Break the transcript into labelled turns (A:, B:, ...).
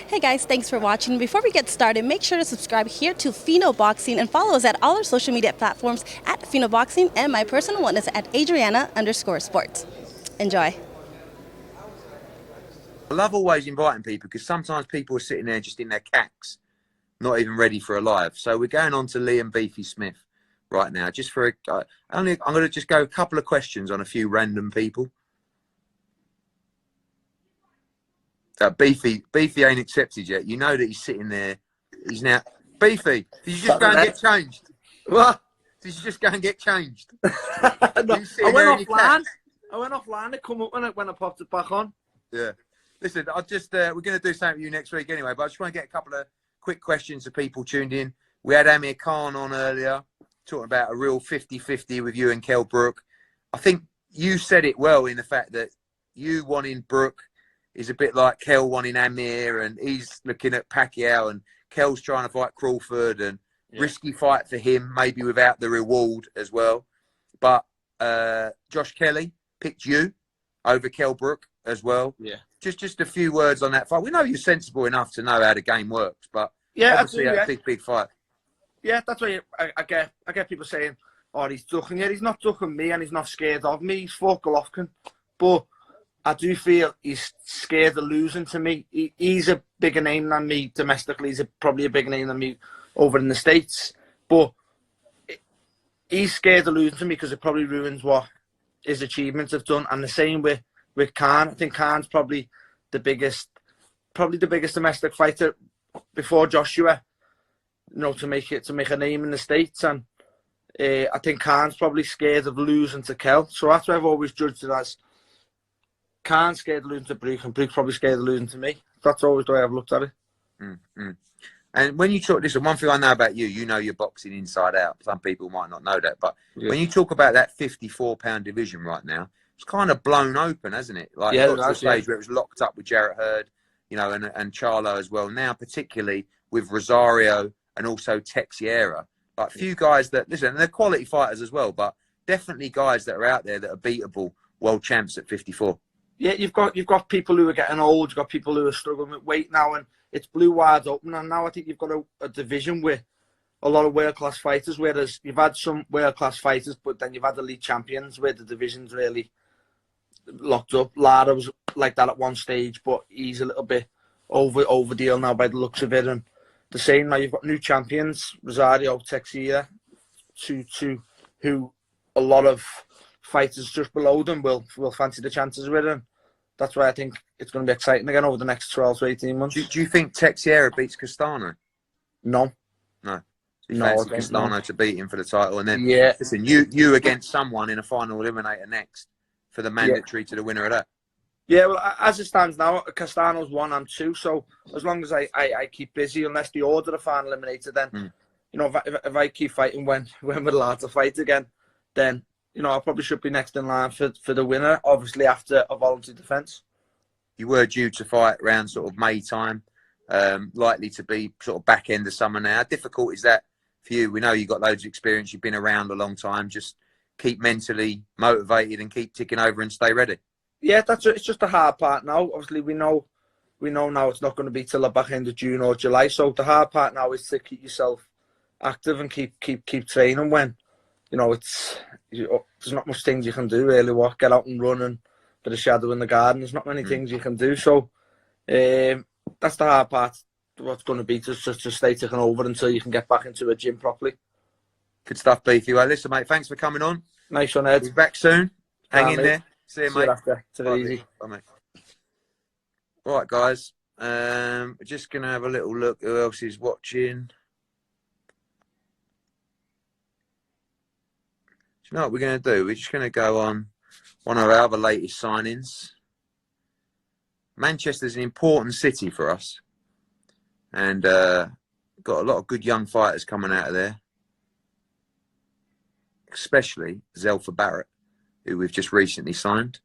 A: Hey guys, thanks for watching. Before we get started, make sure to subscribe here to Pheno Boxing and follow us at all our social media platforms at Pheno Boxing, and my personal one is at Adriana_sports. Enjoy.
B: I love always inviting people because sometimes people are sitting there just in their cacks, not even ready for a live. So we're going on to Liam Beefy Smith right now. Just for I'm going to just go a couple of questions on a few random people. Beefy ain't accepted yet. You know that he's sitting there. He's now Beefy. Did you just go and get changed?
C: What?
B: Did you just go and get changed?
C: No, I went offline. I went offline to come up when I popped it back on.
B: Yeah. Listen, we're going to do something with you next week anyway, but I just want to get a couple of quick questions of people tuned in. We had Amir Khan on earlier, talking about a real 50-50 with you and Kell Brook. I think you said it well in the fact that you wanting Brook is a bit like Kell wanting Amir, and he's looking at Pacquiao, and Kell's trying to fight Crawford, and risky fight for him, maybe without the reward as well. But Josh Kelly picked you over Kell Brook as well.
C: Yeah.
B: Just a few words on that fight. We know you're sensible enough to know how the game works, but obviously a big fight.
C: Yeah, that's why I get people saying, "Oh, he's ducking." Yeah, he's not ducking me, and he's not scared of me. He's fought Golovkin, but I do feel he's scared of losing to me. He's a bigger name than me domestically. He's probably a bigger name than me over in the States, but he's scared of losing to me because it probably ruins what his achievements have done. And the same with Khan. I think Khan's probably the biggest domestic fighter before Joshua, to make a name in the States. And I think Khan's probably scared of losing to Kell. So that's why I've always judged it as Khan's scared of losing to Brook, and Brook's probably scared of losing to me. That's always the way I've looked at it.
B: Mm-hmm. And when you talk, listen, one thing I know about you, you know your boxing inside out. Some people might not know that, but when you talk about that 54-pound division right now, it's kind of blown open, hasn't it? Like, got to the stage where it was locked up with Jarrett Hurd, and Charlo as well. Now, particularly with Rosario and also Texiera, like few guys that, listen, and they're quality fighters as well, but definitely guys that are out there that are beatable world champs at 54.
C: Yeah, you've got people who are getting old. You've got people who are struggling with weight now, and it's blew wide open. And now I think you've got a division with a lot of world-class fighters, whereas you've had some world-class fighters, but then you've had elite champions where the division's really locked up. Lara was like that at one stage, but he's a little bit over deal now by the looks of it. And the same now, you've got new champions, Rosario, Texiera, two who a lot of fighters just below them will fancy the chances with him. That's why I think it's going to be exciting again over the next 12 to 18 months.
B: Do you think Texiera beats Castano?
C: No.
B: So you fancy Castano to beat him for the title, and then listen, you against someone in a final eliminator next for the mandatory to the winner of that.
C: Yeah, well, as it stands now, Castano's 1 and 2. So as long as I keep busy, unless they order a final eliminator, then if I keep fighting when we're allowed to fight again, then I probably should be next in line for the winner, obviously after a voluntary defence.
B: You were due to fight around sort of May time, likely to be sort of back end of summer now. How difficult is that for you? We know you've got loads of experience. You've been around a long time. Just keep mentally motivated and keep ticking over and stay ready. Yeah,
C: it's just the hard part now. Obviously, we know now it's not going to be till the back end of June or July. So the hard part now is to keep yourself active and keep training when there's not much things you can do really. Get out and run and bit of shadow in the garden. There's not many things you can do. So that's the hard part. What's going to be to stay ticking over until you can get back into a gym properly.
B: Good stuff, Beefy. Well, listen, mate, thanks for coming on.
C: Nice one, Ed.
B: Be back soon. Hang in
C: mate.
B: there. See you, mate.
C: After. Take it easy.
B: Bye, mate. All right, guys. We're just going to have a little look who else is watching. You know what we're going to do? We're just going to go on one of our other latest signings. Manchester's an important city for us, and got a lot of good young fighters coming out of there, especially Zelfa Barrett, who we've just recently signed.